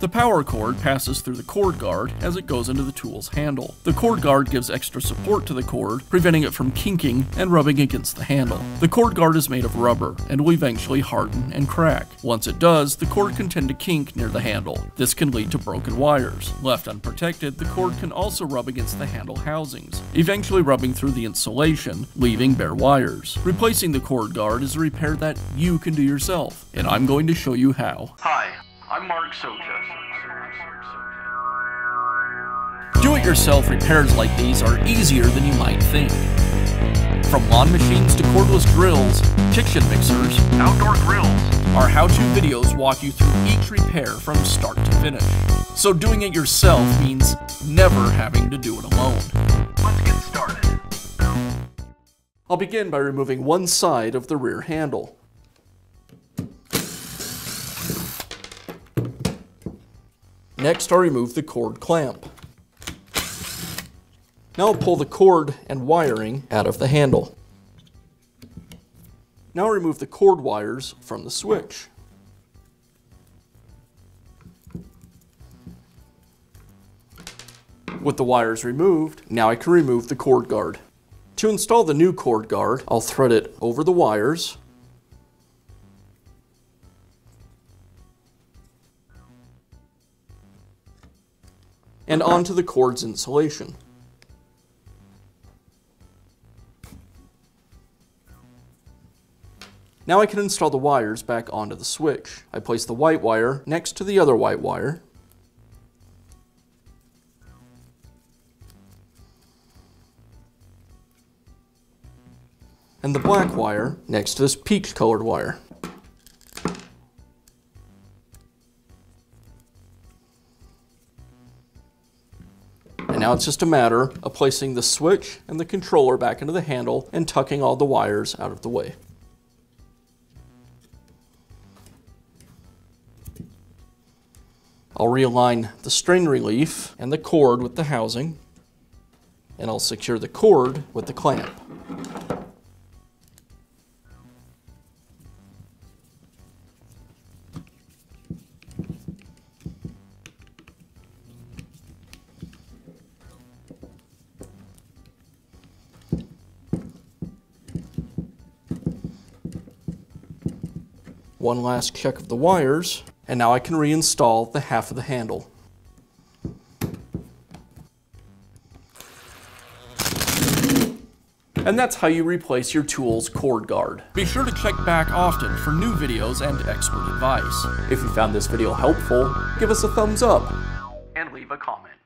The power cord passes through the cord guard as it goes into the tool's handle. The cord guard gives extra support to the cord, preventing it from kinking and rubbing against the handle. The cord guard is made of rubber and will eventually harden and crack. Once it does, the cord can tend to kink near the handle. This can lead to broken wires. Left unprotected, the cord can also rub against the handle housings, eventually rubbing through the insulation, leaving bare wires. Replacing the cord guard is a repair that you can do yourself, and I'm going to show you how. Hi, I'm Mark Socha. Do-it-yourself repairs like these are easier than you might think. From lawn machines to cordless drills, kitchen mixers, Outdoor grills. our how-to videos walk you through each repair from start to finish. So doing it yourself means never having to do it alone. Let's get started. I'll begin by removing one side of the rear handle. Next, I'll remove the cord clamp. Now I'll pull the cord and wiring out of the handle. Now I'll remove the cord wires from the switch. With the wires removed, now I can remove the cord guard. To install the new cord guard, I'll thread it over the wires, and onto the cord's insulation. Now I can install the wires back onto the switch. I place the white wire next to the other white wire, and the black wire next to this peach colored wire. And now it's just a matter of placing the switch and the controller back into the handle and tucking all the wires out of the way. I'll realign the strain relief and the cord with the housing, and I'll secure the cord with the clamp. One last check of the wires, and now I can reinstall the half of the handle. And that's how you replace your tool's cord guard. Be sure to check back often for new videos and expert advice. If you found this video helpful, give us a thumbs up And leave a comment.